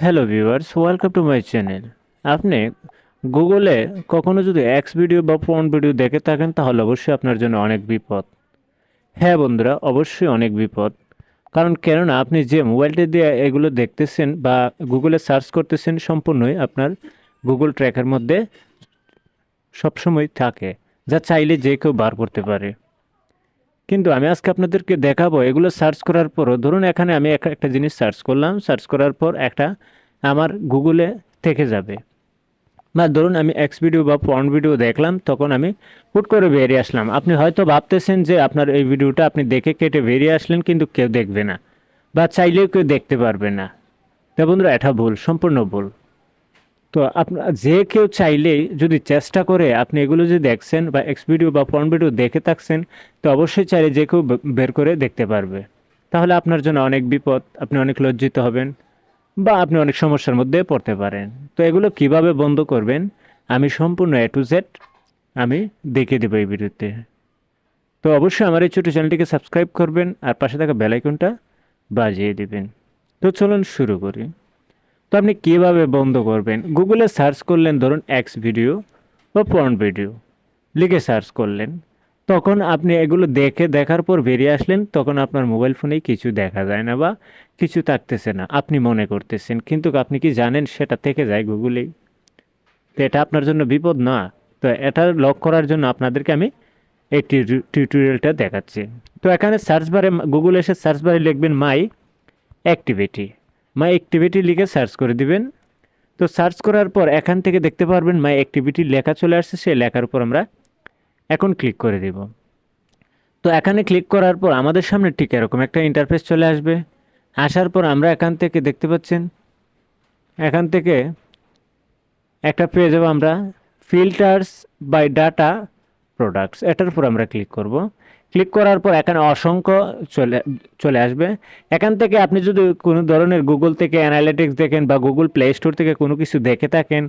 Hello viewers, welcome to my channel. আপনি গুগলে কখনো যদি এক্স ভিডিও বা পর্ন ভিডিও দেখে থাকেন তাহলে অবশ্যই আপনার জন্য অনেক বিপদ। হ্যাঁ বন্ধুরা, অবশ্যই অনেক বিপদ। কারণ কেননা আপনি যে মোবাইলটা দিয়ে এগুলো দেখতেছেন বা গুগলে সার্চ করতেছেন সম্পূর্ণই আপনার গুগল ট্র্যাকের মধ্যে সবসময় থাকে, যা চাইলে যে কেউ বার করতে পারে। কিন্তু আমি আজকে আপনাদেরকে দেখাবো এগুলো সার্চ করার পরও, ধরুন এখানে আমি একটা জিনিস সার্চ করলাম, সার্চ করার পর একটা আমার গুগলে থেকে যাবে, বা ধরুন আমি এক্স ভিডিও বা পর্ন ভিডিও দেখলাম, তখন আমি হুট করে বেরিয়ে আসলাম। আপনি হয়তো ভাবতেছেন যে আপনার এই ভিডিওটা আপনি দেখে কেটে বেরিয়ে আসলেন, কিন্তু কেউ দেখবে না বা চাইলেও কেউ দেখতে পারবে না। তো বন্ধুরা, এটা ভুল, সম্পূর্ণ ভুল। তো আপনার যে কেউ চাইলেই যদি চেষ্টা করে, আপনি এগুলো যদি দেখছেন বা এক্স ভিডিও বা পর্ন ভিডিও দেখে থাকছেন, তো অবশ্যই চাইলে যে কেউ বের করে দেখতে পারবে। তাহলে আপনার জন্য অনেক বিপদ, আপনি অনেক লজ্জিত হবেন বা আপনি অনেক সমস্যার মধ্যে পড়তে পারেন। তো এগুলো কিভাবে বন্ধ করবেন আমি সম্পূর্ণ এ টু জেড আমি দেখিয়ে দেবো এই ভিডিওতে। তো অবশ্যই আমার এই ছোটো চ্যানেলটিকে সাবস্ক্রাইব করবেন আর পাশে থাকা বেল আইকনটা বাজিয়ে দিবেন। তো চলুন শুরু করি। তো আপনি কীভাবে বন্ধ করবেন? গুগলে সার্চ করলেন, ধরুন এক্স ভিডিও বা পর্ন ভিডিও লিখে সার্চ করলেন, তখন আপনি এগুলো দেখার পর বেরিয়ে আসলেন, তখন আপনার মোবাইল ফোনেই কিছু দেখা যায় না বা কিছু থাকতেছে না আপনি মনে করতেছেন, কিন্তু আপনি কি জানেন সেটা থেকে যায় গুগলেই? তো এটা আপনার জন্য বিপদ না? তো এটা লক করার জন্য আপনাদেরকে আমি এই টিউটোরিয়ালটা দেখাচ্ছি। তো এখানে সার্চ বারে, গুগলে এসে সার্চ বারে লিখবেন অ্যাক্টিভিটি মাই অ্যাক্টিভিটি লিখে সার্চ করে দিবেন। তো সার্চ করার পর এখান থেকে দেখতে পারবেন মাই অ্যাক্টিভিটি লেখা চলে আসছে, সেই লেখার উপর আমরা এখন ক্লিক করে দেব। তো এখানে ক্লিক করার পর আমাদের সামনে ঠিক এরকম একটা ইন্টারফেস চলে আসবে। আসার পর আমরা এখান থেকে দেখতে পাচ্ছেন, এখান থেকে একটা পেয়ে যাবো আমরা ফিল্টার্স বাই ডাটা প্রোডাক্টস, এটার উপর আমরা ক্লিক করব। ক্লিক করার পর এখানে অসংখ্য চলে চলে আসবে। এখান থেকে আপনি যদি কোনো ধরনের গুগল থেকে অ্যানালিটিক্স দেখেন বা গুগল প্লে স্টোর থেকে কোনো কিছু দেখে থাকেন,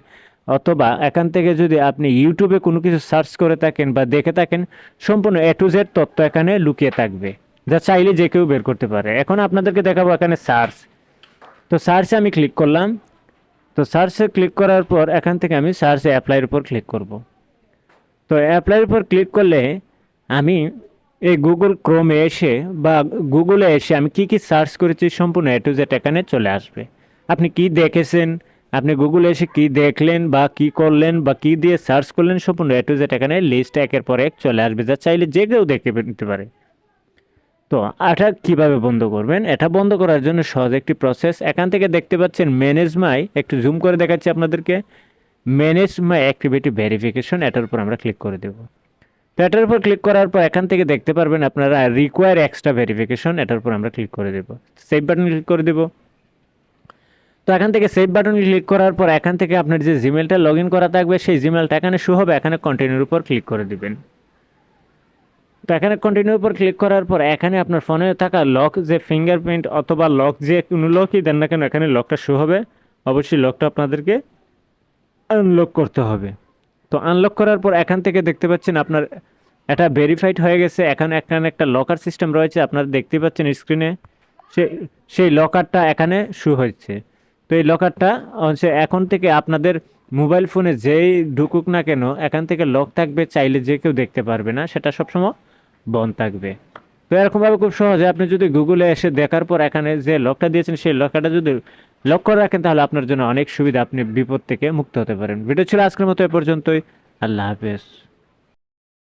অথবা এখান থেকে যদি আপনি ইউটিউবে কোনো কিছু সার্চ করে থাকেন বা দেখে থাকেন, সম্পূর্ণ এ টু জেড তথ্য এখানে লুকিয়ে থাকবে, যা চাইলে যে কেউ বের করতে পারে। এখন আপনাদেরকে দেখাবো এখানে সার্চ। তো সার্চে আমি ক্লিক করলাম। তো সার্চে ক্লিক করার পর এখান থেকে আমি সার্চে অ্যাপ্লাইয়ের উপর ক্লিক করব। তো অ্যাপ্লাইয়ের উপর ক্লিক করলে আমি এই গুগল ক্রোমে এসে বা গুগলে এসে আমি কি সার্চ করেছি সম্পূর্ণ এ টু জেড এখানে চলে আসবে। আপনি কি দেখেছেন, আপনি গুগলে এসে কি দেখলেন বা কি করলেন বা কি দিয়ে সার্চ করলেন, সম্পূর্ণ এ টু জেড এখানে লিস্ট একের পর এক চলে আসবে, যা চাইলে যে কেউ দেখে নিতে পারে। তো এটা কিভাবে বন্ধ করবেন? এটা বন্ধ করার জন্য সহজ একটি প্রসেস। এখান থেকে দেখতে পাচ্ছেন ম্যানেজ মাই, একটু জুম করে দেখাচ্ছি আপনাদেরকে। ম্যানেজ মাই অ্যাক্টিভিটি ভেরিফিকেশন, এটার উপর আমরা ক্লিক করে দেব। তো এটার উপর ক্লিক করার পর এখান থেকে দেখতে পারবেন আপনারা রিকোয়ার এক্সট্রা ভেরিফিকেশন, এটার উপর আমরা ক্লিক করে দেব। সেভ বাটন ক্লিক করে দেব। তো এখান থেকে সেভ বাটন ক্লিক করার পর এখান থেকে আপনার যে জিমেলটা লগ ইন করা থাকবে সেই জিমেলটা এখানে শো হবে, এখানে কন্টিনিউর উপর ক্লিক করে দিবেন। তো এখানে কন্টিনিউর উপর ক্লিক করার পর এখানে আপনার ফোনে থাকা লক, যে ফিঙ্গারপ্রিন্ট অথবা লক, যে কোনো লকই দেন না কেন, এখানে লকটা শো হবে। অবশ্যই লকটা আপনাদেরকে আনলক করতে হবে। তো আনলক করার পর এখান থেকে দেখতে পাচ্ছেন আপনার এটা ভেরিফাইড হয়ে গেছে। এখানে একটা লকার সিস্টেম রয়েছে, আপনারা দেখতে পাচ্ছেন স্ক্রিনে। সে সেই লকারটা এখানে শো হচ্ছে। তো এই লকারটা হচ্ছে এখন থেকে আপনাদের মোবাইল ফোনে যেই ঢুকুক না কেন, এখান থেকে লক থাকবে, চাইলে যে কেউ দেখতে পারবে না, সেটা সবসময় বন্ধ থাকবে। তো এরকমভাবে খুব সহজে আপনি যদি গুগলে এসে দেখার পর এখানে যে লকটা দিয়েছেন সেই লকটা যদি লক করে রাখেন, তাহলে আপনার জন্য অনেক সুবিধা, আপনি বিপদ থেকে মুক্ত হতে পারেন। ভিডিও ছিল আজকের মতো এ পর্যন্তই। আল্লাহ হাফেজ।